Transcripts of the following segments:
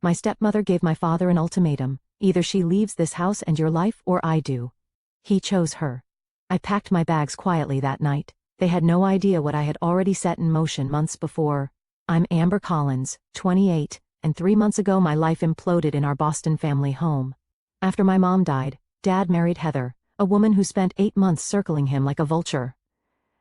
My stepmother gave my father an ultimatum: either she leaves this house and your life or I do. He chose her. I packed my bags quietly that night. They had no idea what I had already set in motion months before. I'm Amber Collins, 28, and 3 months ago my life imploded in our Boston family home. After my mom died, Dad married Heather, a woman who spent 8 months circling him like a vulture.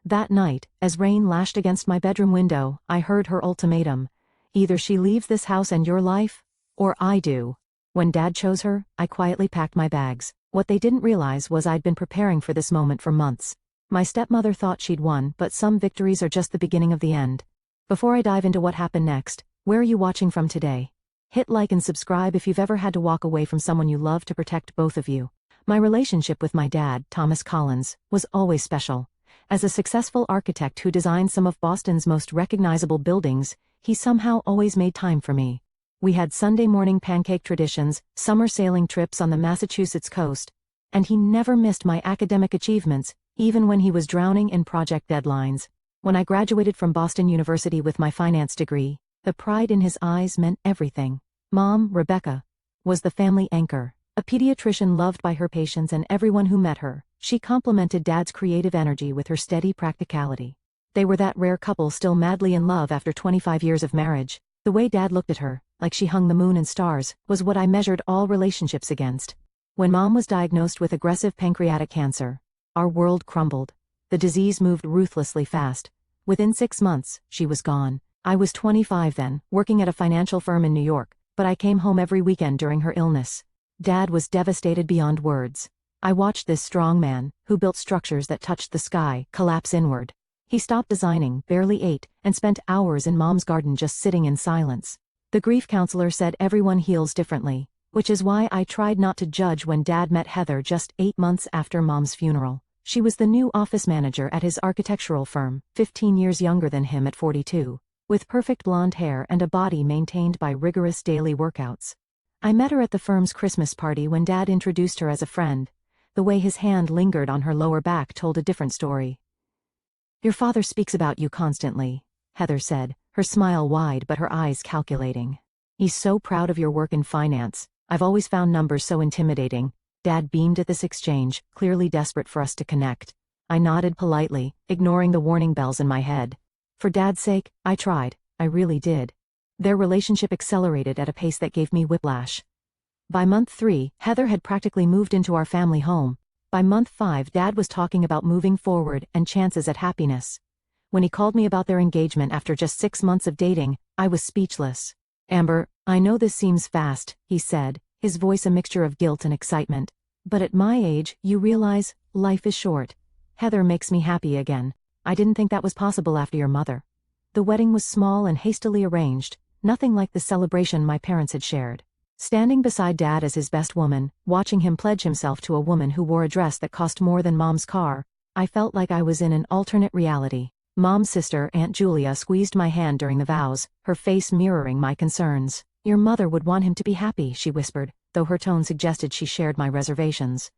That night, as rain lashed against my bedroom window, I heard her ultimatum: either she leaves this house and your life, or I do. When Dad chose her, I quietly packed my bags. What they didn't realize was I'd been preparing for this moment for months. My stepmother thought she'd won, but some victories are just the beginning of the end. Before I dive into what happened next, where are you watching from today? Hit like and subscribe if you've ever had to walk away from someone you love to protect both of you. My relationship with my dad, Thomas Collins, was always special. As a successful architect who designed some of Boston's most recognizable buildings, he somehow always made time for me. We had Sunday morning pancake traditions, summer sailing trips on the Massachusetts coast, and he never missed my academic achievements, even when he was drowning in project deadlines. When I graduated from Boston University with my finance degree, the pride in his eyes meant everything. Mom, Rebecca, was the family anchor, a pediatrician loved by her patients and everyone who met her. She complemented Dad's creative energy with her steady practicality. They were that rare couple still madly in love after 25 years of marriage. The way Dad looked at her, like she hung the moon and stars, was what I measured all relationships against. When Mom was diagnosed with aggressive pancreatic cancer, our world crumbled. The disease moved ruthlessly fast. Within 6 months, she was gone. I was 25 then, working at a financial firm in New York, but I came home every weekend during her illness. Dad was devastated beyond words. I watched this strong man, who built structures that touched the sky, collapse inward. He stopped designing, barely ate, and spent hours in Mom's garden just sitting in silence. The grief counselor said everyone heals differently, which is why I tried not to judge when Dad met Heather just 8 months after Mom's funeral. She was the new office manager at his architectural firm, 15 years younger than him at 42, with perfect blonde hair and a body maintained by rigorous daily workouts. I met her at the firm's Christmas party when Dad introduced her as a friend. The way his hand lingered on her lower back told a different story. "Your father speaks about you constantly," Heather said, her smile wide but her eyes calculating. "He's so proud of your work in finance. I've always found numbers so intimidating." Dad beamed at this exchange, clearly desperate for us to connect. I nodded politely, ignoring the warning bells in my head. For Dad's sake, I tried. I really did. Their relationship accelerated at a pace that gave me whiplash. By month 3, Heather had practically moved into our family home. By month 5, Dad was talking about moving forward and chances at happiness. When he called me about their engagement after just 6 months of dating, I was speechless. "Amber, I know this seems fast," he said, his voice a mixture of guilt and excitement. "But at my age, you realize, life is short. Heather makes me happy again. I didn't think that was possible after your mother." The wedding was small and hastily arranged, nothing like the celebration my parents had shared. Standing beside Dad as his best woman, watching him pledge himself to a woman who wore a dress that cost more than Mom's car, I felt like I was in an alternate reality. Mom's sister, Aunt Julia, squeezed my hand during the vows, her face mirroring my concerns. "Your mother would want him to be happy," she whispered, though her tone suggested she shared my reservations.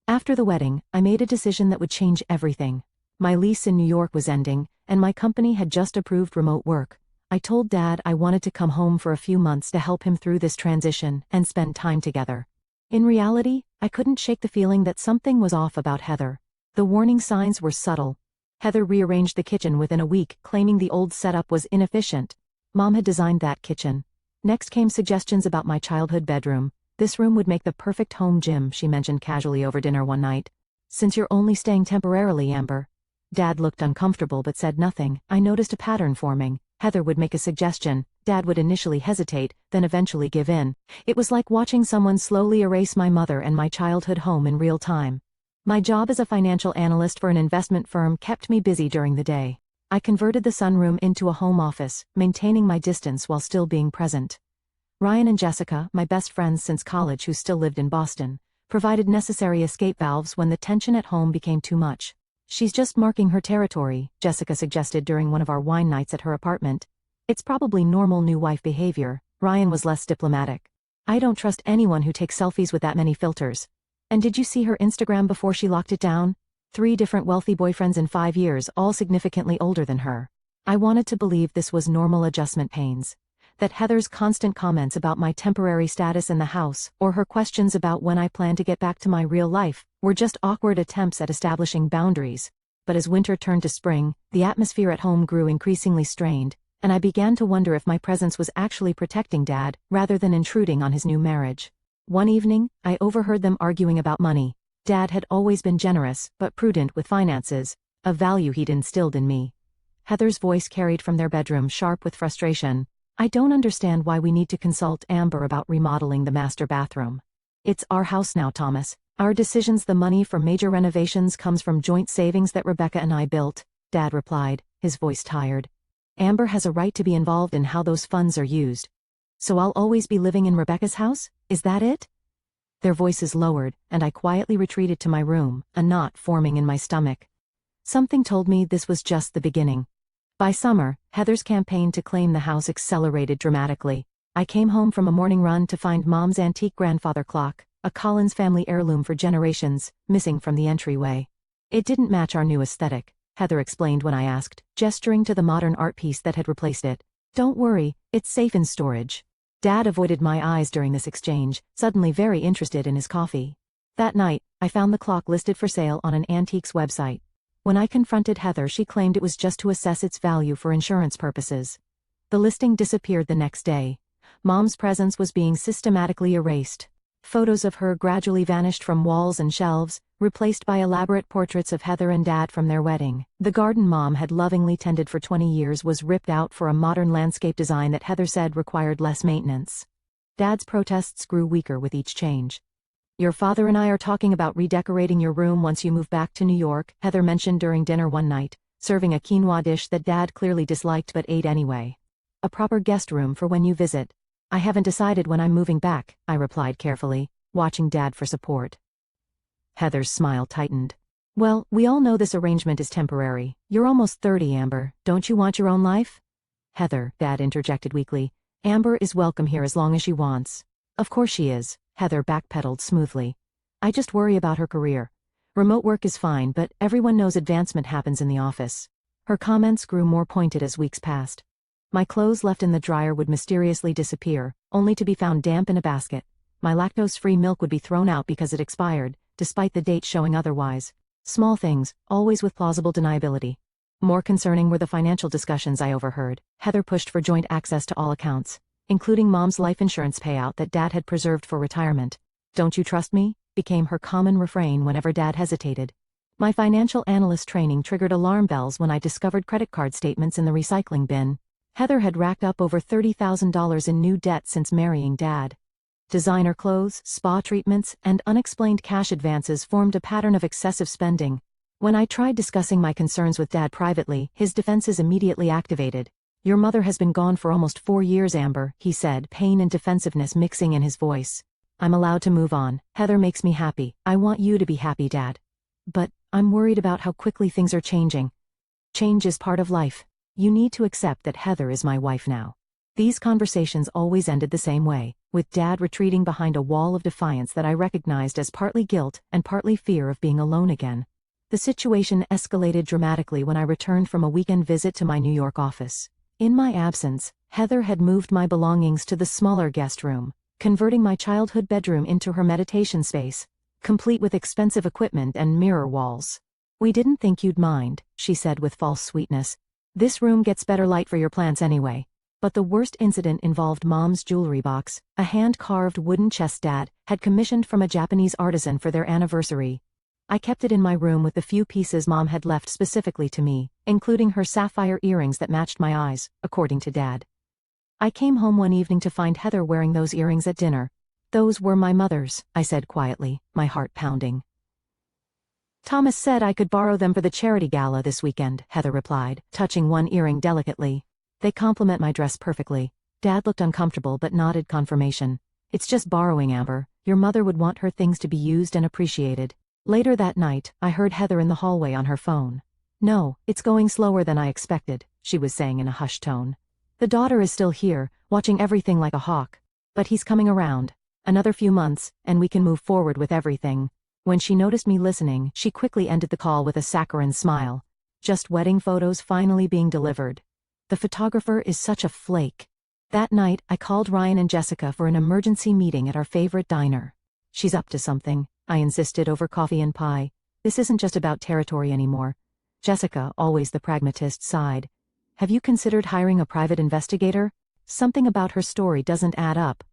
After the wedding, I made a decision that would change everything. My lease in New York was ending, and my company had just approved remote work. I told Dad I wanted to come home for a few months to help him through this transition and spend time together. In reality, I couldn't shake the feeling that something was off about Heather. The warning signs were subtle. Heather rearranged the kitchen within a week, claiming the old setup was inefficient. Mom had designed that kitchen. Next came suggestions about my childhood bedroom. "This room would make the perfect home gym," she mentioned casually over dinner one night. "Since you're only staying temporarily, Amber." Dad looked uncomfortable but said nothing. I noticed a pattern forming. Heather would make a suggestion, Dad would initially hesitate, then eventually give in. It was like watching someone slowly erase my mother and my childhood home in real time. My job as a financial analyst for an investment firm kept me busy during the day. I converted the sunroom into a home office, maintaining my distance while still being present. Ryan and Jessica, my best friends since college who still lived in Boston, provided necessary escape valves when the tension at home became too much. "She's just marking her territory," Jessica suggested during one of our wine nights at her apartment. "It's probably normal new wife behavior." Ryan was less diplomatic. "I don't trust anyone who takes selfies with that many filters. And did you see her Instagram before she locked it down? 3 different wealthy boyfriends in 5 years, all significantly older than her." I wanted to believe this was normal adjustment pains. That Heather's constant comments about my temporary status in the house, or her questions about when I plan to get back to my real life, were just awkward attempts at establishing boundaries. But as winter turned to spring, the atmosphere at home grew increasingly strained, and I began to wonder if my presence was actually protecting Dad, rather than intruding on his new marriage. One evening, I overheard them arguing about money. Dad had always been generous, but prudent with finances, a value he'd instilled in me. Heather's voice carried from their bedroom, sharp with frustration. I don't understand why we need to consult Amber about remodeling the master bathroom. It's our house now, Thomas. Our decisions, the money for major renovations comes from joint savings that Rebecca and I built, Dad replied, his voice tired. Amber has a right to be involved in how those funds are used. So I'll always be living in Rebecca's house? Is that it? Their voices lowered, and I quietly retreated to my room, a knot forming in my stomach. Something told me this was just the beginning. By summer, Heather's campaign to claim the house accelerated dramatically. I came home from a morning run to find Mom's antique grandfather clock, a Collins family heirloom for generations, missing from the entryway. It didn't match our new aesthetic, Heather explained when I asked, gesturing to the modern art piece that had replaced it. Don't worry, it's safe in storage. Dad avoided my eyes during this exchange, suddenly very interested in his coffee. That night, I found the clock listed for sale on an antiques website. When I confronted Heather, she claimed it was just to assess its value for insurance purposes. The listing disappeared the next day. Mom's presence was being systematically erased. Photos of her gradually vanished from walls and shelves, replaced by elaborate portraits of Heather and Dad from their wedding. The garden Mom had lovingly tended for 20 years was ripped out for a modern landscape design that Heather said required less maintenance. Dad's protests grew weaker with each change. Your father and I are talking about redecorating your room once you move back to New York, Heather mentioned during dinner one night, serving a quinoa dish that Dad clearly disliked but ate anyway. A proper guest room for when you visit. I haven't decided when I'm moving back, I replied carefully, watching Dad for support. Heather's smile tightened. Well, we all know this arrangement is temporary. You're almost 30, Amber. Don't you want your own life? Heather, Dad interjected weakly. Amber is welcome here as long as she wants. Of course she is, Heather backpedaled smoothly. I just worry about her career. Remote work is fine, but everyone knows advancement happens in the office. Her comments grew more pointed as weeks passed. My clothes left in the dryer would mysteriously disappear, only to be found damp in a basket. My lactose-free milk would be thrown out because it expired, despite the date showing otherwise. Small things, always with plausible deniability. More concerning were the financial discussions I overheard. Heather pushed for joint access to all accounts, including Mom's life insurance payout that Dad had preserved for retirement. Don't you trust me? Became her common refrain whenever Dad hesitated. My financial analyst training triggered alarm bells when I discovered credit card statements in the recycling bin. Heather had racked up over $30,000 in new debt since marrying Dad. Designer clothes, spa treatments, and unexplained cash advances formed a pattern of excessive spending. When I tried discussing my concerns with Dad privately, his defenses immediately activated. Your mother has been gone for almost 4 years, Amber, he said, pain and defensiveness mixing in his voice. I'm allowed to move on. Heather makes me happy. I want you to be happy, Dad. But I'm worried about how quickly things are changing. Change is part of life. You need to accept that Heather is my wife now. These conversations always ended the same way, with Dad retreating behind a wall of defiance that I recognized as partly guilt and partly fear of being alone again. The situation escalated dramatically when I returned from a weekend visit to my New York office. In my absence, Heather had moved my belongings to the smaller guest room, converting my childhood bedroom into her meditation space, complete with expensive equipment and mirror walls. We didn't think you'd mind, she said with false sweetness. This room gets better light for your plants anyway. But the worst incident involved Mom's jewelry box, a hand-carved wooden chest Dad had commissioned from a Japanese artisan for their anniversary. I kept it in my room with the few pieces Mom had left specifically to me, including her sapphire earrings that matched my eyes, according to Dad. I came home one evening to find Heather wearing those earrings at dinner. Those were my mother's, I said quietly, my heart pounding. Thomas said I could borrow them for the charity gala this weekend, Heather replied, touching one earring delicately. They complement my dress perfectly. Dad looked uncomfortable but nodded confirmation. It's just borrowing, Amber. Your mother would want her things to be used and appreciated. Later that night, I heard Heather in the hallway on her phone. No, it's going slower than I expected, she was saying in a hushed tone. The daughter is still here, watching everything like a hawk. But he's coming around. Another few months, and we can move forward with everything. When she noticed me listening, she quickly ended the call with a saccharine smile. Just wedding photos finally being delivered. The photographer is such a flake. That night, I called Ryan and Jessica for an emergency meeting at our favorite diner. She's up to something, I insisted over coffee and pie. This isn't just about territory anymore. Jessica, always the pragmatist, sighed. Have you considered hiring a private investigator? Something about her story doesn't add up.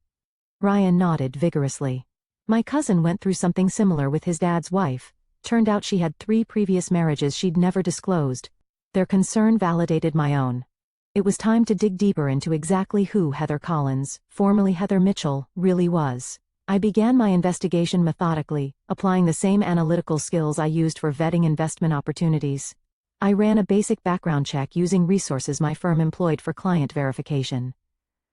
Ryan nodded vigorously. My cousin went through something similar with his dad's wife. Turned out she had 3 previous marriages she'd never disclosed. Their concern validated my own. It was time to dig deeper into exactly who Heather Collins, formerly Heather Mitchell, really was. I began my investigation methodically, applying the same analytical skills I used for vetting investment opportunities. I ran a basic background check using resources my firm employed for client verification.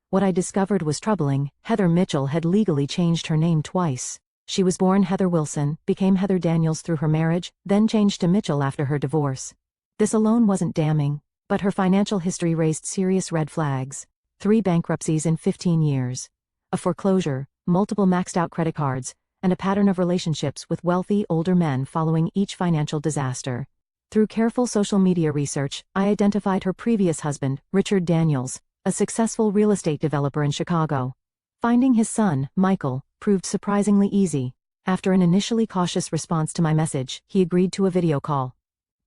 What I discovered was troubling. Heather Mitchell had legally changed her name twice. She was born Heather Wilson, became Heather Daniels through her marriage, then changed to Mitchell after her divorce. This alone wasn't damning, but her financial history raised serious red flags. 3 bankruptcies in 15 years. A foreclosure, multiple maxed-out credit cards, and a pattern of relationships with wealthy, older men following each financial disaster. Through careful social media research, I identified her previous husband, Richard Daniels, a successful real estate developer in Chicago. Finding his son, Michael, proved surprisingly easy. After an initially cautious response to my message, he agreed to a video call.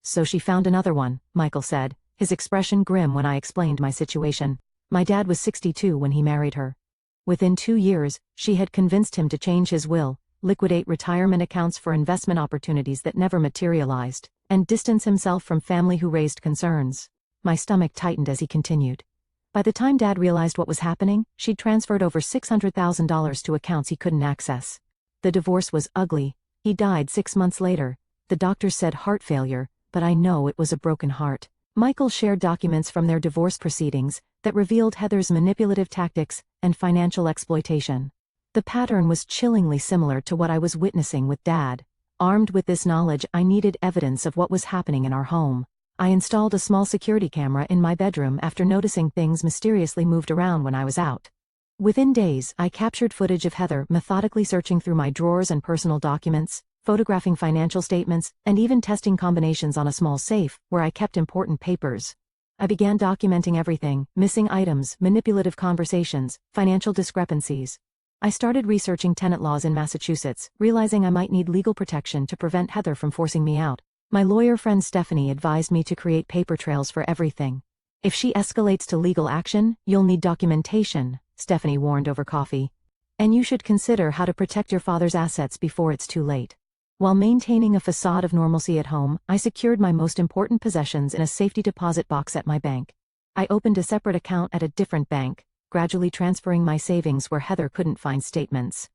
So she found another one, Michael said, his expression grim when I explained my situation. My dad was 62 when he married her. Within 2 years, she had convinced him to change his will, liquidate retirement accounts for investment opportunities that never materialized, and distance himself from family who raised concerns. My stomach tightened as he continued. By the time Dad realized what was happening, she'd transferred over $600,000 to accounts he couldn't access. The divorce was ugly. He died 6 months later. The doctors said heart failure, but I know it was a broken heart. Michael shared documents from their divorce proceedings that revealed Heather's manipulative tactics and financial exploitation. The pattern was chillingly similar to what I was witnessing with Dad. Armed with this knowledge, I needed evidence of what was happening in our home. I installed a small security camera in my bedroom after noticing things mysteriously moved around when I was out. Within days, I captured footage of Heather methodically searching through my drawers and personal documents, photographing financial statements, and even testing combinations on a small safe where I kept important papers. I began documenting everything: missing items, manipulative conversations, financial discrepancies. I started researching tenant laws in Massachusetts, realizing I might need legal protection to prevent Heather from forcing me out. My lawyer friend Stephanie advised me to create paper trails for everything. If she escalates to legal action, you'll need documentation, Stephanie warned over coffee. And you should consider how to protect your father's assets before it's too late. While maintaining a facade of normalcy at home, I secured my most important possessions in a safety deposit box at my bank. I opened a separate account at a different bank, gradually transferring my savings where Heather couldn't find statements.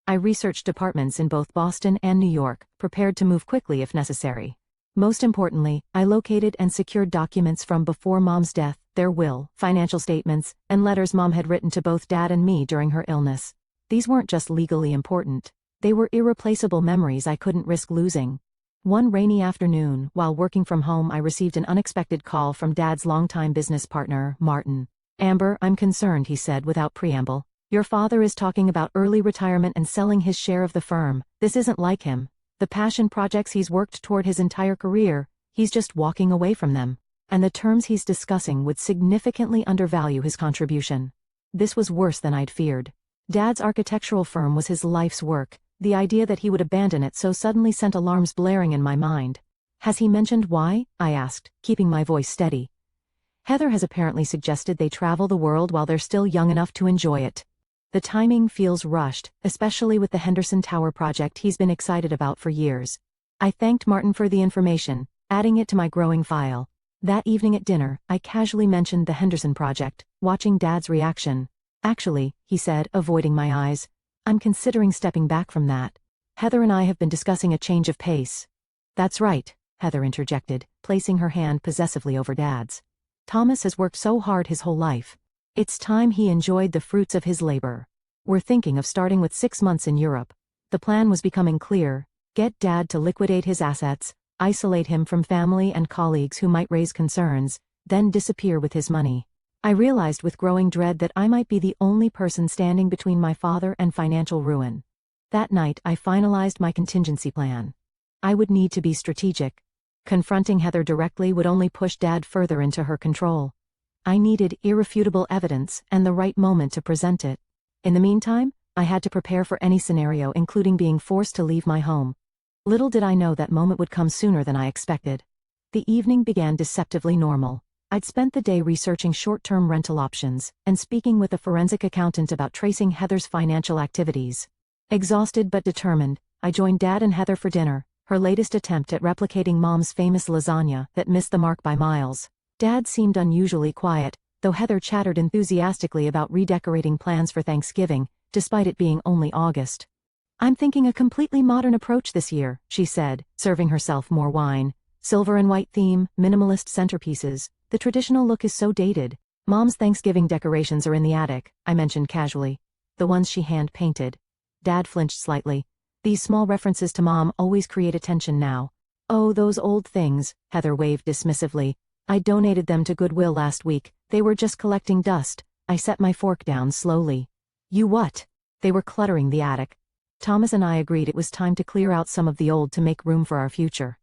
I researched apartments in both Boston and New York, prepared to move quickly if necessary. Most importantly, I located and secured documents from before Mom's death, their will, financial statements, and letters Mom had written to both Dad and me during her illness. These weren't just legally important. They were irreplaceable memories I couldn't risk losing. One rainy afternoon, while working from home, I received an unexpected call from Dad's longtime business partner, Martin. "Amber, I'm concerned," he said without preamble. "Your father is talking about early retirement and selling his share of the firm. This isn't like him. The passion projects he's worked toward his entire career, he's just walking away from them. And the terms he's discussing would significantly undervalue his contribution." This was worse than I'd feared. Dad's architectural firm was his life's work. The idea that he would abandon it so suddenly sent alarms blaring in my mind. "Has he mentioned why?" I asked, keeping my voice steady. "Heather has apparently suggested they travel the world while they're still young enough to enjoy it. The timing feels rushed, especially with the Henderson Tower project he's been excited about for years." I thanked Martin for the information, adding it to my growing file. That evening at dinner, I casually mentioned the Henderson project, watching Dad's reaction. "Actually," he said, avoiding my eyes, "I'm considering stepping back from that. Heather and I have been discussing a change of pace." "That's right," Heather interjected, placing her hand possessively over Dad's. "Thomas has worked so hard his whole life. It's time he enjoyed the fruits of his labor. We're thinking of starting with 6 months in Europe." The plan was becoming clear: get Dad to liquidate his assets, isolate him from family and colleagues who might raise concerns, then disappear with his money. I realized with growing dread that I might be the only person standing between my father and financial ruin. That night, I finalized my contingency plan. I would need to be strategic. Confronting Heather directly would only push Dad further into her control. I needed irrefutable evidence and the right moment to present it. In the meantime, I had to prepare for any scenario, including being forced to leave my home. Little did I know that moment would come sooner than I expected. The evening began deceptively normal. I'd spent the day researching short-term rental options and speaking with a forensic accountant about tracing Heather's financial activities. Exhausted but determined, I joined Dad and Heather for dinner, her latest attempt at replicating Mom's famous lasagna that missed the mark by miles. Dad seemed unusually quiet, though Heather chattered enthusiastically about redecorating plans for Thanksgiving, despite it being only August. "I'm thinking a completely modern approach this year," she said, serving herself more wine. "Silver and white theme, minimalist centerpieces. The traditional look is so dated." "Mom's Thanksgiving decorations are in the attic," I mentioned casually. "The ones she hand-painted." Dad flinched slightly. "These small references to Mom always create attention now." "Oh, those old things," Heather waved dismissively. "I donated them to Goodwill last week. They were just collecting dust." I set my fork down slowly. "You what?" "They were cluttering the attic." Thomas and I agreed it was time to clear out some of the old to make room for our future.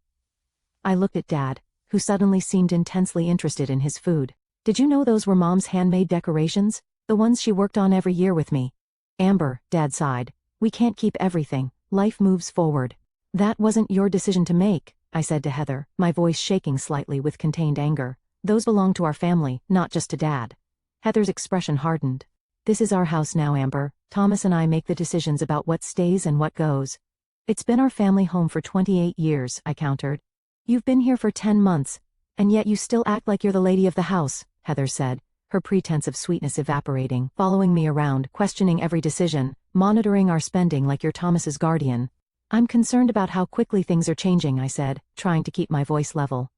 I looked at Dad, who suddenly seemed intensely interested in his food. "Did you know those were Mom's handmade decorations? The ones she worked on every year with me?" "Amber," Dad sighed. "We can't keep everything. Life moves forward." "That wasn't your decision to make," I said to Heather, my voice shaking slightly with contained anger. "Those belong to our family, not just to Dad." Heather's expression hardened. "This is our house now, Amber. Thomas and I make the decisions about what stays and what goes." "It's been our family home for 28 years, I countered. "You've been here for 10 months, and yet you still act like you're the lady of the house," Heather said, her pretense of sweetness evaporating, following me around, questioning every decision, monitoring our spending like you're Thomas's guardian. "I'm concerned about how quickly things are changing," I said, trying to keep my voice level.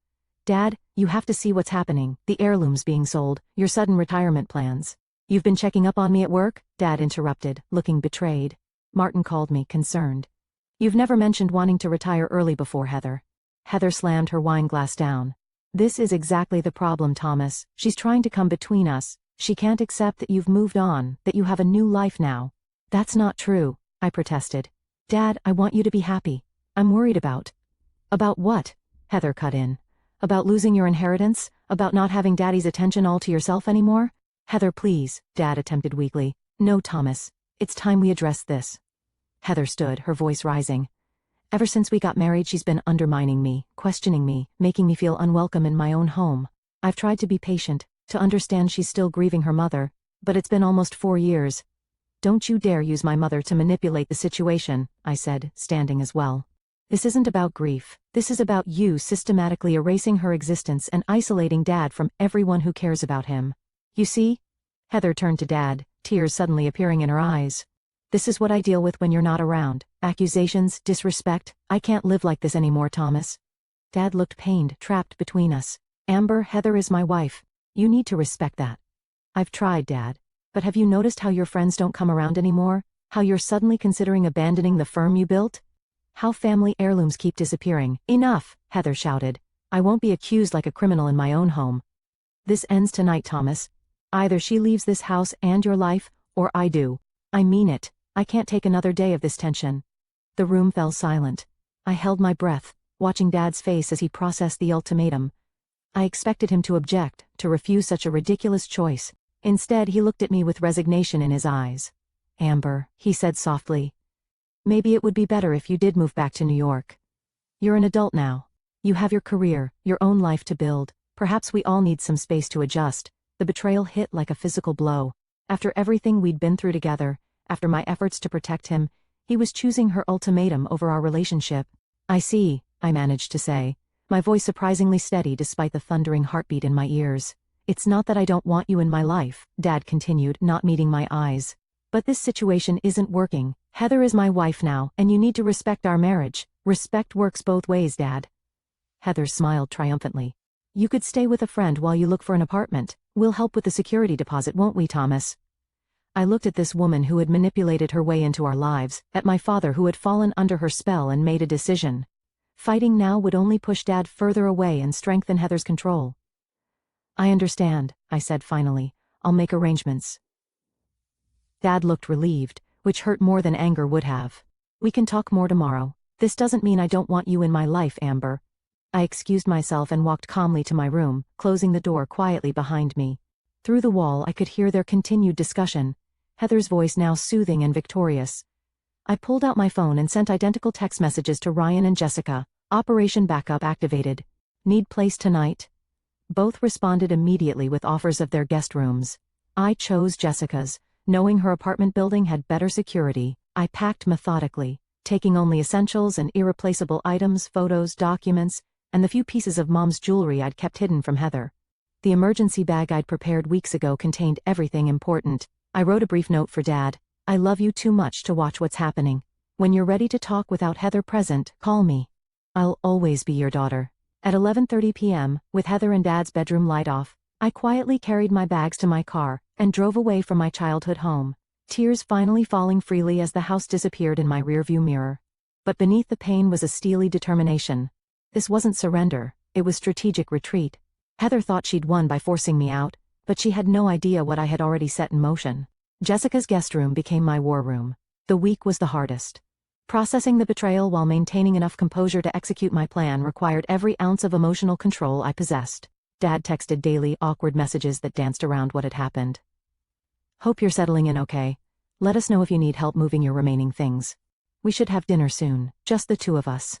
"Dad, you have to see what's happening, the heirlooms being sold, your sudden retirement plans." "You've been checking up on me at work?" Dad interrupted, looking betrayed. Martin called me, concerned. "You've never mentioned wanting to retire early before, Heather." Heather slammed her wine glass down. "This is exactly the problem, Thomas. She's trying to come between us. She can't accept that you've moved on, that you have a new life now." "That's not true," I protested. "Dad, I want you to be happy. I'm worried about." "About what?" Heather cut in. "About losing your inheritance? About not having Daddy's attention all to yourself anymore?" "Heather, please," Dad attempted weakly. "No, Thomas. It's time we address this." Heather stood, her voice rising. "Ever since we got married, she's been undermining me, questioning me, making me feel unwelcome in my own home. I've tried to be patient, to understand she's still grieving her mother, but it's been almost 4 years. Don't you dare use my mother to manipulate the situation," I said, standing as well. "This isn't about grief. This is about you systematically erasing her existence and isolating Dad from everyone who cares about him. You see?" Heather turned to Dad, tears suddenly appearing in her eyes. "This is what I deal with when you're not around. Accusations, disrespect. I can't live like this anymore, Thomas." Dad looked pained, trapped between us. "Amber, Heather is my wife. You need to respect that." "I've tried, Dad. But have you noticed how your friends don't come around anymore? How you're suddenly considering abandoning the firm you built? How family heirlooms keep disappearing?" "Enough," Heather shouted. "I won't be accused like a criminal in my own home. This ends tonight, Thomas. Either she leaves this house and your life, or I do. I mean it. I can't take another day of this tension." The room fell silent. I held my breath, watching Dad's face as he processed the ultimatum. I expected him to object, to refuse such a ridiculous choice. Instead, he looked at me with resignation in his eyes. "Amber," he said softly, "maybe it would be better if you did move back to New York. You're an adult now. You have your career, your own life to build. Perhaps we all need some space to adjust." The betrayal hit like a physical blow. After everything we'd been through together, after my efforts to protect him, he was choosing her ultimatum over our relationship. "I see," I managed to say, my voice surprisingly steady despite the thundering heartbeat in my ears. "It's not that I don't want you in my life," Dad continued, not meeting my eyes. "But this situation isn't working. Heather is my wife now, and you need to respect our marriage. Respect works both ways, Dad." Heather smiled triumphantly. "You could stay with a friend while you look for an apartment. We'll help with the security deposit, won't we, Thomas?" I looked at this woman who had manipulated her way into our lives, at my father who had fallen under her spell and made a decision. Fighting now would only push Dad further away and strengthen Heather's control. "I understand," I said finally. "I'll make arrangements." Dad looked relieved, which hurt more than anger would have. "We can talk more tomorrow. This doesn't mean I don't want you in my life, Amber." I excused myself and walked calmly to my room, closing the door quietly behind me. Through the wall I could hear their continued discussion, Heather's voice now soothing and victorious. I pulled out my phone and sent identical text messages to Ryan and Jessica. Operation Backup activated. Need place tonight? Both responded immediately with offers of their guest rooms. I chose Jessica's. Knowing her apartment building had better security, I packed methodically, taking only essentials and irreplaceable items, photos, documents, and the few pieces of Mom's jewelry I'd kept hidden from Heather. The emergency bag I'd prepared weeks ago contained everything important. I wrote a brief note for Dad. I love you too much to watch what's happening. When you're ready to talk without Heather present, call me. I'll always be your daughter. At 11:30 p.m., with Heather and Dad's bedroom light off, I quietly carried my bags to my car and drove away from my childhood home, tears finally falling freely as the house disappeared in my rearview mirror. But beneath the pain was a steely determination. This wasn't surrender, it was strategic retreat. Heather thought she'd won by forcing me out, but she had no idea what I had already set in motion. Jessica's guest room became my war room. The week was the hardest. Processing the betrayal while maintaining enough composure to execute my plan required every ounce of emotional control I possessed. Dad texted daily awkward messages that danced around what had happened. Hope you're settling in okay. Let us know if you need help moving your remaining things. We should have dinner soon, just the two of us.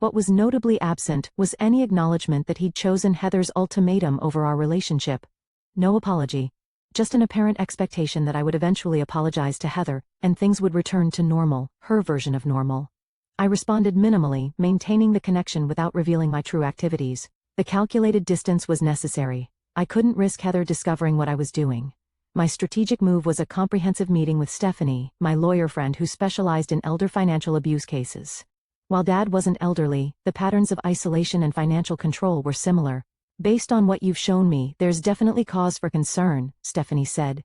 What was notably absent was any acknowledgement that he'd chosen Heather's ultimatum over our relationship. No apology. Just an apparent expectation that I would eventually apologize to Heather, and things would return to normal, her version of normal. I responded minimally, maintaining the connection without revealing my true activities. The calculated distance was necessary. I couldn't risk Heather discovering what I was doing. My strategic move was a comprehensive meeting with Stephanie, my lawyer friend who specialized in elder financial abuse cases. While Dad wasn't elderly, the patterns of isolation and financial control were similar. Based on what you've shown me, there's definitely cause for concern, Stephanie said,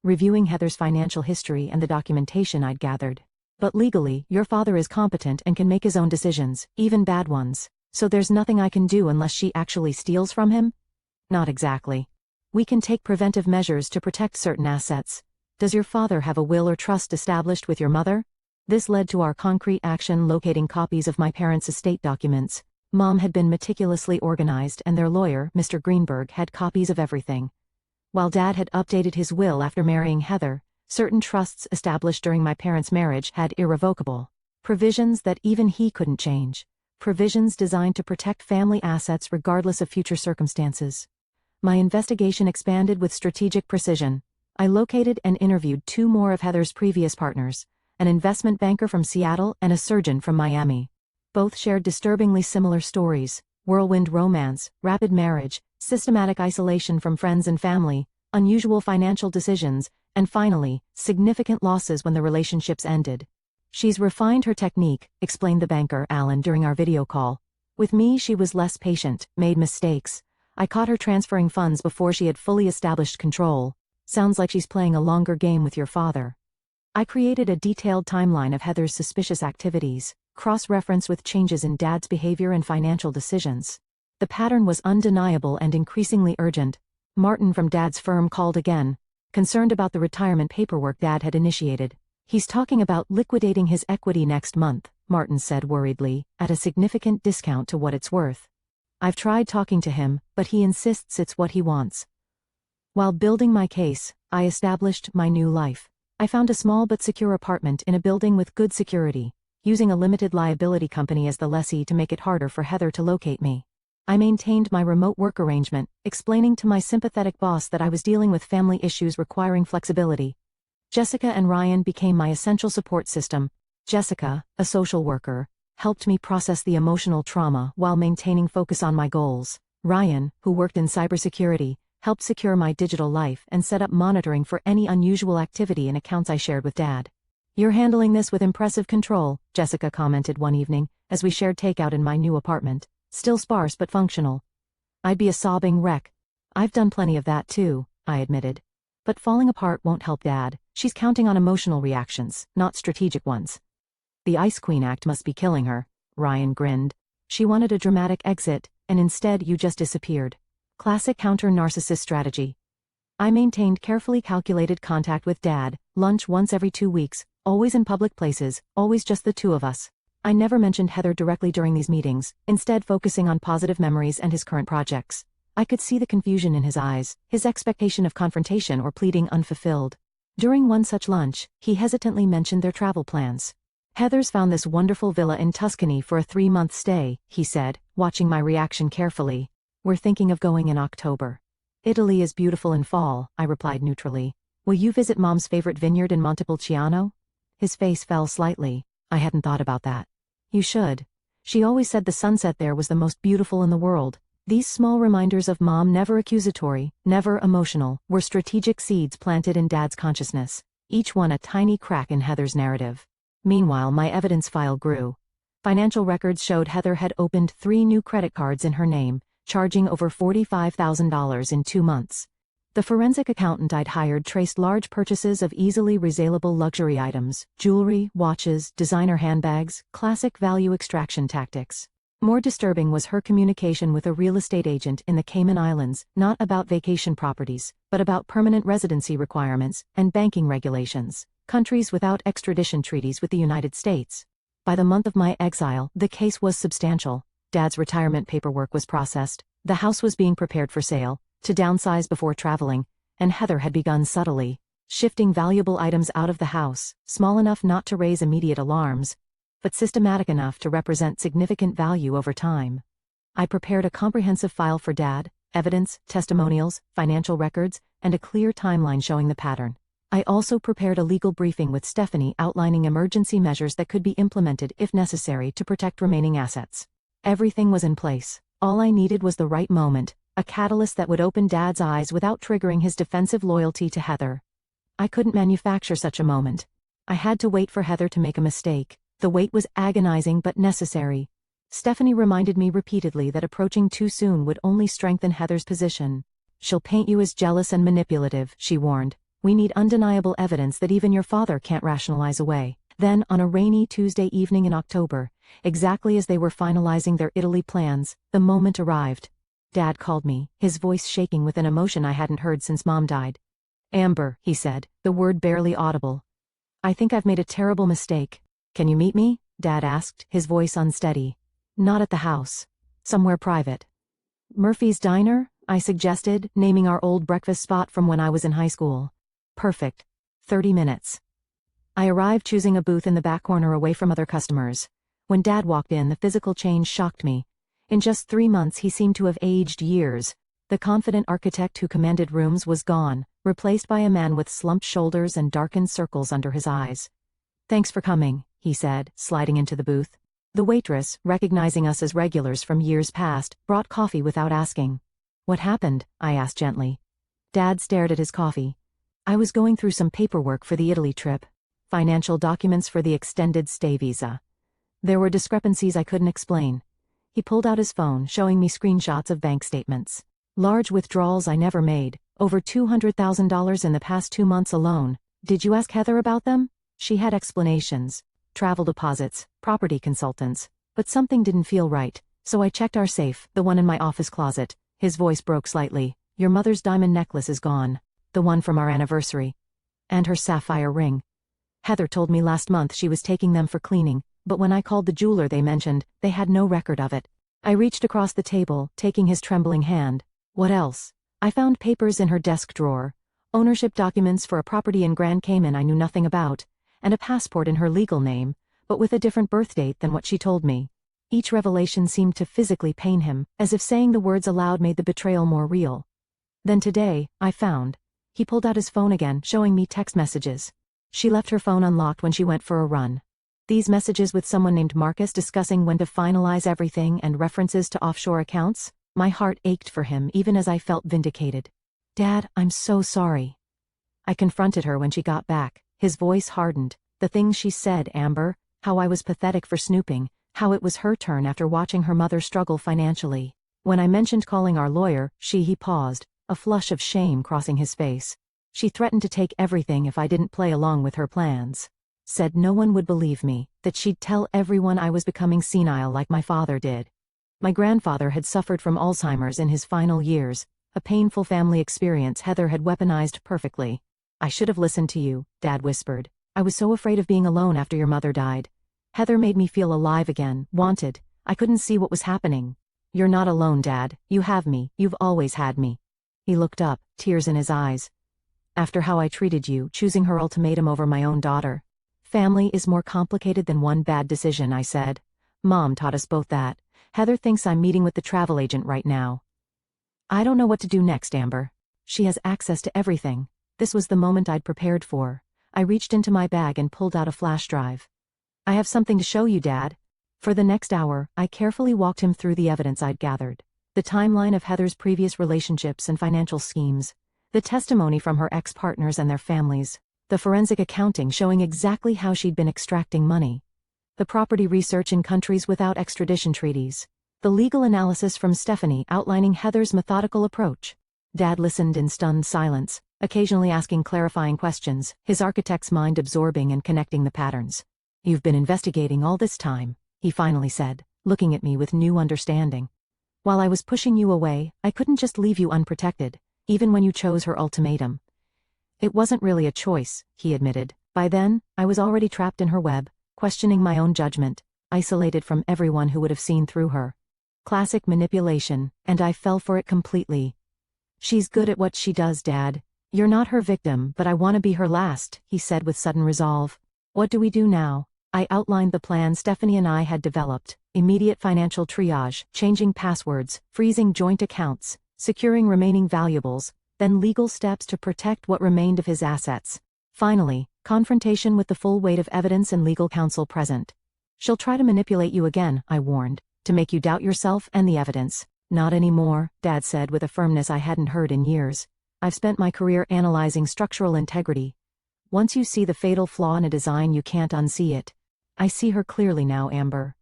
reviewing Heather's financial history and the documentation I'd gathered. But legally, your father is competent and can make his own decisions, even bad ones. So there's nothing I can do unless she actually steals from him? Not exactly. We can take preventive measures to protect certain assets. Does your father have a will or trust established with your mother? This led to our concrete action locating copies of my parents' estate documents. Mom had been meticulously organized and their lawyer, Mr. Greenberg, had copies of everything. While Dad had updated his will after marrying Heather, certain trusts established during my parents' marriage had irrevocable provisions that even he couldn't change. Provisions designed to protect family assets regardless of future circumstances. My investigation expanded with strategic precision. I located and interviewed two more of Heather's previous partners, an investment banker from Seattle and a surgeon from Miami. Both shared disturbingly similar stories: whirlwind romance, rapid marriage, systematic isolation from friends and family, unusual financial decisions, and finally, significant losses when the relationships ended. She's refined her technique, explained the banker, Alan, during our video call. With me she was less patient, made mistakes. I caught her transferring funds before she had fully established control. Sounds like she's playing a longer game with your father. I created a detailed timeline of Heather's suspicious activities, cross-referenced with changes in Dad's behavior and financial decisions. The pattern was undeniable and increasingly urgent. Martin from Dad's firm called again, concerned about the retirement paperwork Dad had initiated. He's talking about liquidating his equity next month, Martin said worriedly, at a significant discount to what it's worth. I've tried talking to him, but he insists it's what he wants. While building my case, I established my new life. I found a small but secure apartment in a building with good security, using a limited liability company as the lessee to make it harder for Heather to locate me. I maintained my remote work arrangement, explaining to my sympathetic boss that I was dealing with family issues requiring flexibility. Jessica and Ryan became my essential support system. Jessica, a social worker, helped me process the emotional trauma while maintaining focus on my goals. Ryan, who worked in cybersecurity, helped secure my digital life and set up monitoring for any unusual activity in accounts I shared with Dad. You're handling this with impressive control, Jessica commented one evening, as we shared takeout in my new apartment. Still sparse but functional. I'd be a sobbing wreck. I've done plenty of that too, I admitted. But falling apart won't help Dad. She's counting on emotional reactions, not strategic ones. The Ice Queen act must be killing her, Ryan grinned. She wanted a dramatic exit, and instead you just disappeared. Classic counter-narcissist strategy. I maintained carefully calculated contact with Dad, lunch once every 2 weeks, always in public places, always just the two of us. I never mentioned Heather directly during these meetings, instead focusing on positive memories and his current projects. I could see the confusion in his eyes, his expectation of confrontation or pleading unfulfilled. During one such lunch, he hesitantly mentioned their travel plans. Heather's found this wonderful villa in Tuscany for a 3-month stay, he said, watching my reaction carefully. We're thinking of going in October. Italy is beautiful in fall, I replied neutrally. Will you visit Mom's favorite vineyard in Montepulciano? His face fell slightly. I hadn't thought about that. You should. She always said the sunset there was the most beautiful in the world. These small reminders of Mom, never accusatory, never emotional, were strategic seeds planted in Dad's consciousness, each one a tiny crack in Heather's narrative. Meanwhile, my evidence file grew. Financial records showed Heather had opened 3 new credit cards in her name, charging over $45,000 in 2 months. The forensic accountant I'd hired traced large purchases of easily resaleable luxury items, jewelry, watches, designer handbags, classic value extraction tactics. More disturbing was her communication with a real estate agent in the Cayman Islands, not about vacation properties, but about permanent residency requirements and banking regulations, countries without extradition treaties with the United States. By the month of my exile, the case was substantial. Dad's retirement paperwork was processed, the house was being prepared for sale, to downsize before traveling, and Heather had begun subtly shifting valuable items out of the house, small enough not to raise immediate alarms, but systematic enough to represent significant value over time. I prepared a comprehensive file for Dad, evidence, testimonials, financial records, and a clear timeline showing the pattern. I also prepared a legal briefing with Stephanie outlining emergency measures that could be implemented if necessary to protect remaining assets. Everything was in place. All I needed was the right moment, a catalyst that would open Dad's eyes without triggering his defensive loyalty to Heather. I couldn't manufacture such a moment. I had to wait for Heather to make a mistake. The wait was agonizing but necessary. Stephanie reminded me repeatedly that approaching too soon would only strengthen Heather's position. She'll paint you as jealous and manipulative, she warned. We need undeniable evidence that even your father can't rationalize away. Then, on a rainy Tuesday evening in October, exactly as they were finalizing their Italy plans, the moment arrived. Dad called me, his voice shaking with an emotion I hadn't heard since Mom died. Amber, he said, the word barely audible. I think I've made a terrible mistake. Can you meet me? Dad asked, his voice unsteady. Not at the house. Somewhere private. Murphy's Diner? I suggested, naming our old breakfast spot from when I was in high school. Perfect. 30 minutes. I arrived choosing a booth in the back corner away from other customers. When Dad walked in, the physical change shocked me. In just 3 months he seemed to have aged years. The confident architect who commanded rooms was gone, replaced by a man with slumped shoulders and darkened circles under his eyes. Thanks for coming, he said, sliding into the booth. The waitress, recognizing us as regulars from years past, brought coffee without asking. What happened? I asked gently. Dad stared at his coffee. I was going through some paperwork for the Italy trip. Financial documents for the extended stay visa. There were discrepancies I couldn't explain. He pulled out his phone, showing me screenshots of bank statements. Large withdrawals I never made, over $200,000 in the past 2 months alone. Did you ask Heather about them? She had explanations. Travel deposits, property consultants. But something didn't feel right, so I checked our safe, the one in my office closet. His voice broke slightly. Your mother's diamond necklace is gone. The one from our anniversary. And her sapphire ring. Heather told me last month she was taking them for cleaning, but when I called the jeweler they mentioned, they had no record of it. I reached across the table, taking his trembling hand. What else? I found papers in her desk drawer. Ownership documents for a property in Grand Cayman I knew nothing about, and a passport in her legal name, but with a different birth date than what she told me. Each revelation seemed to physically pain him, as if saying the words aloud made the betrayal more real. Then today, I found. He pulled out his phone again, showing me text messages. She left her phone unlocked when she went for a run. These messages with someone named Marcus discussing when to finalize everything and references to offshore accounts. My heart ached for him even as I felt vindicated. Dad, I'm so sorry. I confronted her when she got back. His voice hardened. The things she said, Amber, how I was pathetic for snooping, how it was her turn after watching her mother struggle financially. When I mentioned calling our lawyer, he paused, a flush of shame crossing his face. She threatened to take everything if I didn't play along with her plans. Said no one would believe me, that she'd tell everyone I was becoming senile like my father did. My grandfather had suffered from Alzheimer's in his final years, a painful family experience Heather had weaponized perfectly. I should have listened to you, Dad whispered. I was so afraid of being alone after your mother died. Heather made me feel alive again, wanted. I couldn't see what was happening. You're not alone, Dad. You have me. You've always had me. He looked up, tears in his eyes. After how I treated you, choosing her ultimatum over my own daughter. Family is more complicated than one bad decision, I said. Mom taught us both that. Heather thinks I'm meeting with the travel agent right now. I don't know what to do next, Amber. She has access to everything. This was the moment I'd prepared for. I reached into my bag and pulled out a flash drive. I have something to show you, Dad. For the next hour, I carefully walked him through the evidence I'd gathered. The timeline of Heather's previous relationships and financial schemes. The testimony from her ex-partners and their families. The forensic accounting showing exactly how she'd been extracting money. The property research in countries without extradition treaties. The legal analysis from Stephanie outlining Heather's methodical approach. Dad listened in stunned silence, occasionally asking clarifying questions, his architect's mind absorbing and connecting the patterns. You've been investigating all this time, he finally said, looking at me with new understanding. While I was pushing you away, I couldn't just leave you unprotected, even when you chose her ultimatum. It wasn't really a choice, he admitted. By then, I was already trapped in her web, questioning my own judgment, isolated from everyone who would have seen through her. Classic manipulation, and I fell for it completely. She's good at what she does, Dad. You're not her victim, but I want to be her last, he said with sudden resolve. What do we do now? I outlined the plan Stephanie and I had developed. Immediate financial triage, changing passwords, freezing joint accounts, securing remaining valuables, then legal steps to protect what remained of his assets. Finally, confrontation with the full weight of evidence and legal counsel present. She'll try to manipulate you again, I warned, to make you doubt yourself and the evidence. Not anymore, Dad said with a firmness I hadn't heard in years. I've spent my career analyzing structural integrity. Once you see the fatal flaw in a design, you can't unsee it. I see her clearly now, Amber.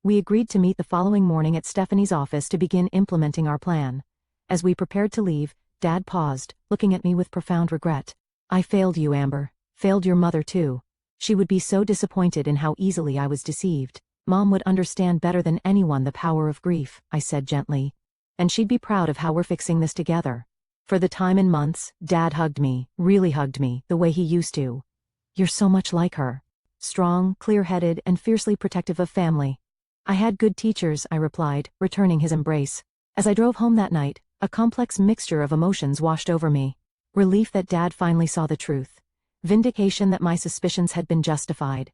We agreed to meet the following morning at Stephanie's office to begin implementing our plan. As we prepared to leave, Dad paused, looking at me with profound regret. I failed you, Amber. Failed your mother too. She would be so disappointed in how easily I was deceived. Mom would understand better than anyone the power of grief, I said gently. And she'd be proud of how we're fixing this together. For the time in months, Dad hugged me, really hugged me, the way he used to. You're so much like her. Strong, clear-headed, and fiercely protective of family. I had good teachers, I replied, returning his embrace. As I drove home that night, a complex mixture of emotions washed over me. Relief that Dad finally saw the truth. Vindication that my suspicions had been justified.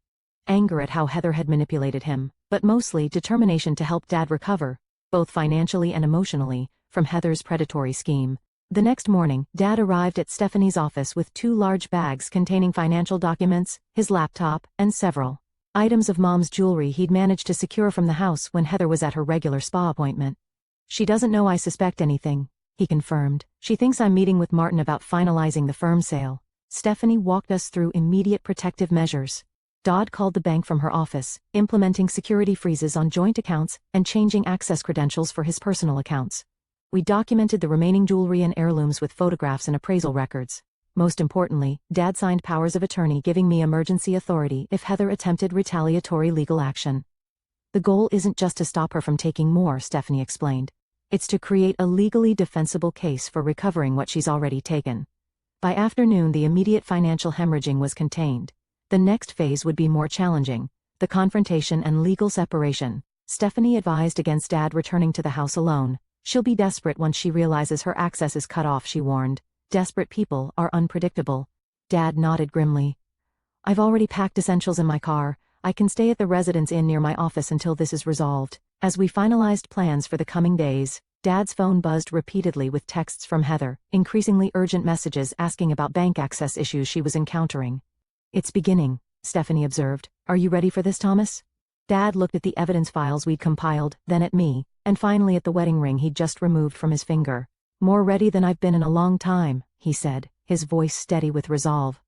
Anger at how Heather had manipulated him, but mostly determination to help Dad recover, both financially and emotionally, from Heather's predatory scheme. The next morning, Dad arrived at Stephanie's office with 2 large bags containing financial documents, his laptop, and several items of Mom's jewelry he'd managed to secure from the house when Heather was at her regular spa appointment. She doesn't know I suspect anything, he confirmed. She thinks I'm meeting with Martin about finalizing the firm sale. Stephanie walked us through immediate protective measures. Dodd called the bank from her office, implementing security freezes on joint accounts and changing access credentials for his personal accounts. We documented the remaining jewelry and heirlooms with photographs and appraisal records. Most importantly, Dad signed powers of attorney giving me emergency authority if Heather attempted retaliatory legal action. The goal isn't just to stop her from taking more, Stephanie explained. It's to create a legally defensible case for recovering what she's already taken. By afternoon, the immediate financial hemorrhaging was contained. The next phase would be more challenging, the confrontation and legal separation. Stephanie advised against Dad returning to the house alone. She'll be desperate once she realizes her access is cut off, she warned. Desperate people are unpredictable. Dad nodded grimly. I've already packed essentials in my car. I can stay at the residence inn near my office until this is resolved. As we finalized plans for the coming days, Dad's phone buzzed repeatedly with texts from Heather, increasingly urgent messages asking about bank access issues she was encountering. It's beginning, Stephanie observed. Are you ready for this, Thomas? Dad looked at the evidence files we'd compiled, then at me, and finally at the wedding ring he'd just removed from his finger. More ready than I've been in a long time, he said, his voice steady with resolve.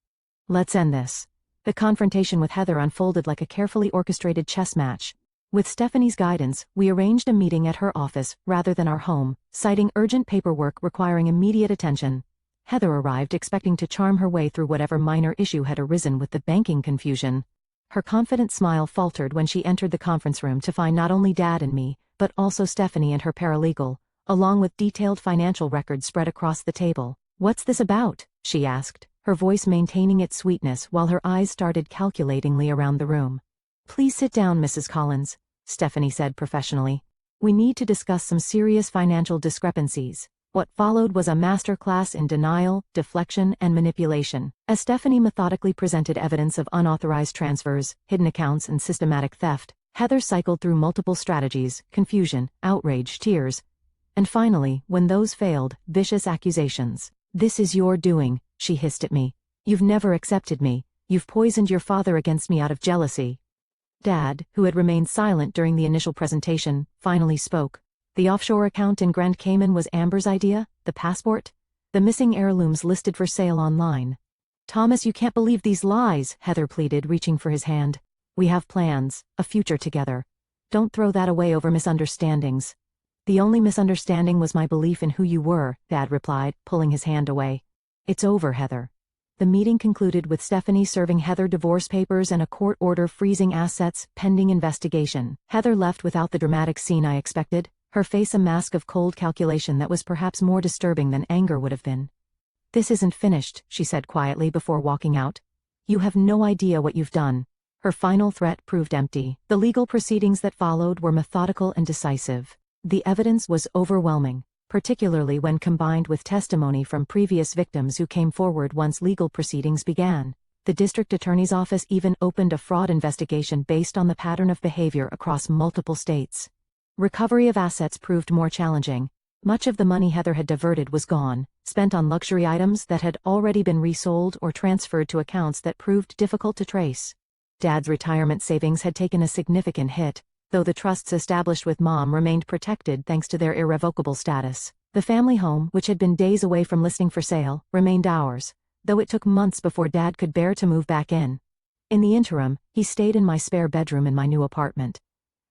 Let's end this. The confrontation with Heather unfolded like a carefully orchestrated chess match. With Stephanie's guidance, we arranged a meeting at her office rather than our home, citing urgent paperwork requiring immediate attention. Heather arrived expecting to charm her way through whatever minor issue had arisen with the banking confusion. Her confident smile faltered when she entered the conference room to find not only Dad and me, but also Stephanie and her paralegal, along with detailed financial records spread across the table. What's this about? She asked, her voice maintaining its sweetness while her eyes started calculatingly around the room. Please sit down, Mrs. Collins, Stephanie said professionally. We need to discuss some serious financial discrepancies. What followed was a masterclass in denial, deflection, and manipulation. As Stephanie methodically presented evidence of unauthorized transfers, hidden accounts, and systematic theft, Heather cycled through multiple strategies: confusion, outrage, tears, and finally, when those failed, vicious accusations. "This is your doing," she hissed at me. "You've never accepted me. You've poisoned your father against me out of jealousy." Dad, who had remained silent during the initial presentation, finally spoke. "The offshore account in Grand Cayman was Amber's idea? The passport? The missing heirlooms listed for sale online?" "Thomas, you can't believe these lies," Heather pleaded, reaching for his hand. "We have plans, a future together. Don't throw that away over misunderstandings." "The only misunderstanding was my belief in who you were," Dad replied, pulling his hand away. "It's over, Heather." The meeting concluded with Stephanie serving Heather divorce papers and a court order freezing assets, pending investigation. Heather left without the dramatic scene I expected, her face a mask of cold calculation that was perhaps more disturbing than anger would have been. "This isn't finished," she said quietly before walking out. "You have no idea what you've done." Her final threat proved empty. The legal proceedings that followed were methodical and decisive. The evidence was overwhelming, particularly when combined with testimony from previous victims who came forward once legal proceedings began. The district attorney's office even opened a fraud investigation based on the pattern of behavior across multiple states. Recovery of assets proved more challenging. Much of the money Heather had diverted was gone, spent on luxury items that had already been resold or transferred to accounts that proved difficult to trace. Dad's retirement savings had taken a significant hit, though the trusts established with Mom remained protected thanks to their irrevocable status. The family home, which had been days away from listing for sale, remained ours, though it took months before Dad could bear to move back in. In the interim, he stayed in my spare bedroom in my new apartment.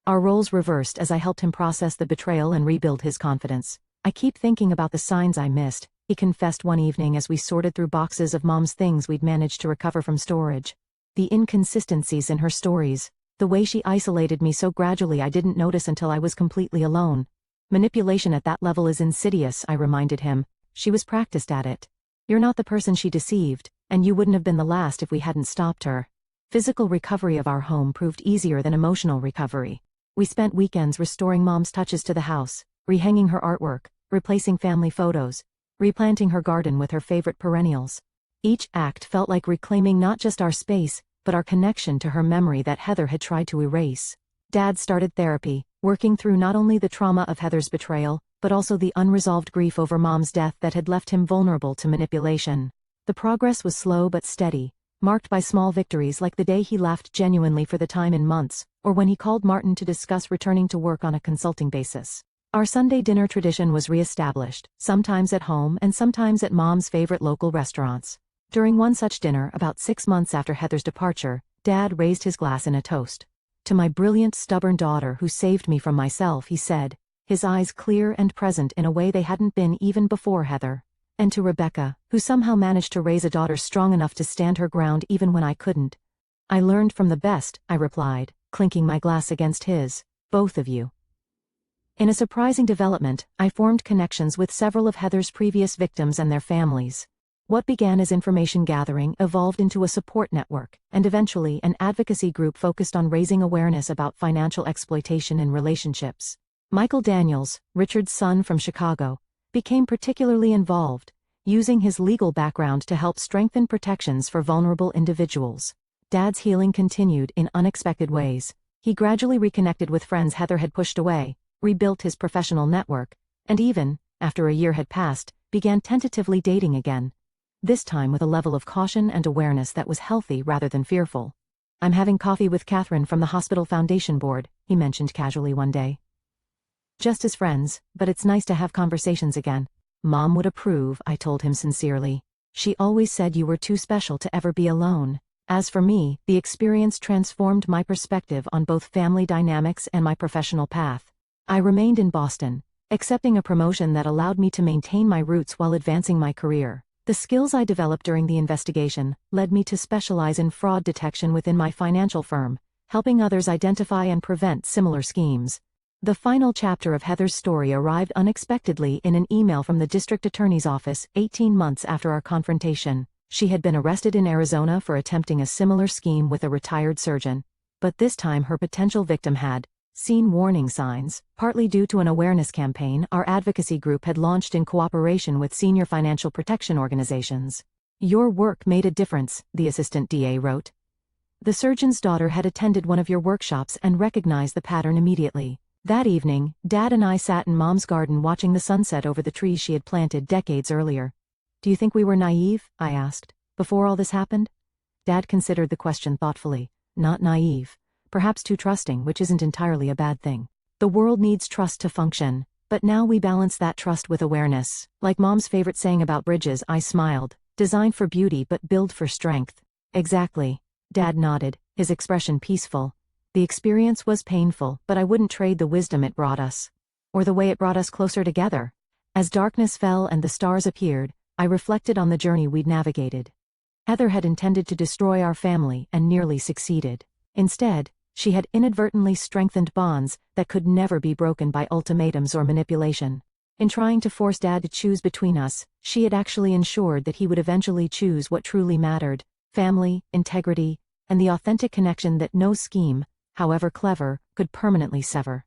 Our roles reversed as I helped him process the betrayal and rebuild his confidence. "I keep thinking about the signs I missed," he confessed one evening as we sorted through boxes of Mom's things we'd managed to recover from storage. "The inconsistencies in her stories. The way she isolated me so gradually I didn't notice until I was completely alone. Manipulation at that level is insidious," I reminded him. "She was practiced at it. You're not the person she deceived, and you wouldn't have been the last if we hadn't stopped her." Physical recovery of our home proved easier than emotional recovery. We spent weekends restoring Mom's touches to the house, rehanging her artwork, replacing family photos, replanting her garden with her favorite perennials. Each act felt like reclaiming not just our space, but our connection to her memory that Heather had tried to erase. Dad started therapy, working through not only the trauma of Heather's betrayal, but also the unresolved grief over Mom's death that had left him vulnerable to manipulation. The progress was slow but steady, marked by small victories like the day he laughed genuinely for the time in months, or when he called Martin to discuss returning to work on a consulting basis. Our Sunday dinner tradition was reestablished, sometimes at home and sometimes at Mom's favorite local restaurants. During one such dinner, about 6 months after Heather's departure, Dad raised his glass in a toast. "To my brilliant, stubborn daughter who saved me from myself," he said, his eyes clear and present in a way they hadn't been even before Heather. "And to Rebecca, who somehow managed to raise a daughter strong enough to stand her ground even when I couldn't." "I learned from the best," I replied, clinking my glass against his. "Both of you." In a surprising development, I formed connections with several of Heather's previous victims and their families. What began as information gathering evolved into a support network, and eventually an advocacy group focused on raising awareness about financial exploitation in relationships. Michael Daniels, Richard's son from Chicago, became particularly involved, using his legal background to help strengthen protections for vulnerable individuals. Dad's healing continued in unexpected ways. He gradually reconnected with friends Heather had pushed away, rebuilt his professional network, and even, after a year had passed, began tentatively dating again. This time with a level of caution and awareness that was healthy rather than fearful. "I'm having coffee with Catherine from the Hospital Foundation Board," he mentioned casually one day. "Just as friends, but it's nice to have conversations again." "Mom would approve," I told him sincerely. "She always said you were too special to ever be alone." As for me, the experience transformed my perspective on both family dynamics and my professional path. I remained in Boston, accepting a promotion that allowed me to maintain my roots while advancing my career. The skills I developed during the investigation led me to specialize in fraud detection within my financial firm, helping others identify and prevent similar schemes. The final chapter of Heather's story arrived unexpectedly in an email from the district attorney's office 18 months after our confrontation. She had been arrested in Arizona for attempting a similar scheme with a retired surgeon, but this time her potential victim had, seen warning signs, partly due to an awareness campaign our advocacy group had launched in cooperation with senior financial protection organizations. Your work made a difference, the assistant DA wrote. The surgeon's daughter had attended one of your workshops and recognized the pattern immediately. That evening, Dad and I sat in Mom's garden watching the sunset over the trees she had planted decades earlier. Do you think we were naive? I asked. Before all this happened? Dad considered the question thoughtfully. Not naive. Perhaps too trusting, which isn't entirely a bad thing. The world needs trust to function, but now we balance that trust with awareness. Like Mom's favorite saying about bridges, I smiled. Designed for beauty but built for strength. Exactly. Dad nodded, his expression peaceful. The experience was painful, but I wouldn't trade the wisdom it brought us. Or the way it brought us closer together. As darkness fell and the stars appeared, I reflected on the journey we'd navigated. Heather had intended to destroy our family and nearly succeeded. Instead, she had inadvertently strengthened bonds that could never be broken by ultimatums or manipulation. In trying to force Dad to choose between us, she had actually ensured that he would eventually choose what truly mattered: family, integrity, and the authentic connection that no scheme, however clever, could permanently sever.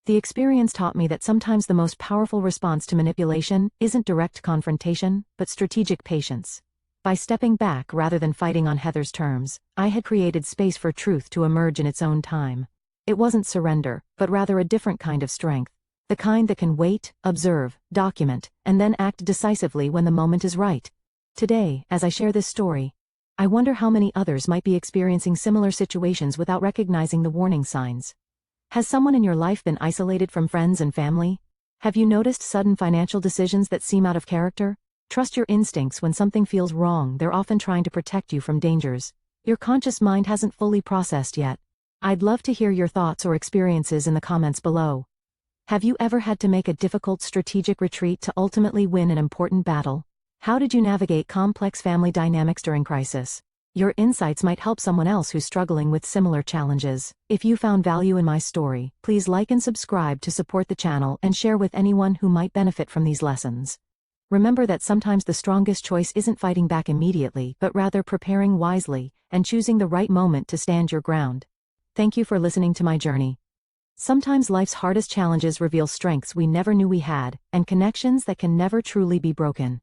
The experience taught me that sometimes the most powerful response to manipulation isn't direct confrontation, but strategic patience. By stepping back rather than fighting on Heather's terms, I had created space for truth to emerge in its own time. It wasn't surrender, but rather a different kind of strength. The kind that can wait, observe, document, and then act decisively when the moment is right. Today, as I share this story, I wonder how many others might be experiencing similar situations without recognizing the warning signs. Has someone in your life been isolated from friends and family? Have you noticed sudden financial decisions that seem out of character? Trust your instincts when something feels wrong. They're often trying to protect you from dangers your conscious mind hasn't fully processed yet. I'd love to hear your thoughts or experiences in the comments below. Have you ever had to make a difficult strategic retreat to ultimately win an important battle? How did you navigate complex family dynamics during crisis? Your insights might help someone else who's struggling with similar challenges. If you found value in my story, please like and subscribe to support the channel and share with anyone who might benefit from these lessons. Remember that sometimes the strongest choice isn't fighting back immediately, but rather preparing wisely and choosing the right moment to stand your ground. Thank you for listening to my journey. Sometimes life's hardest challenges reveal strengths we never knew we had, and connections that can never truly be broken.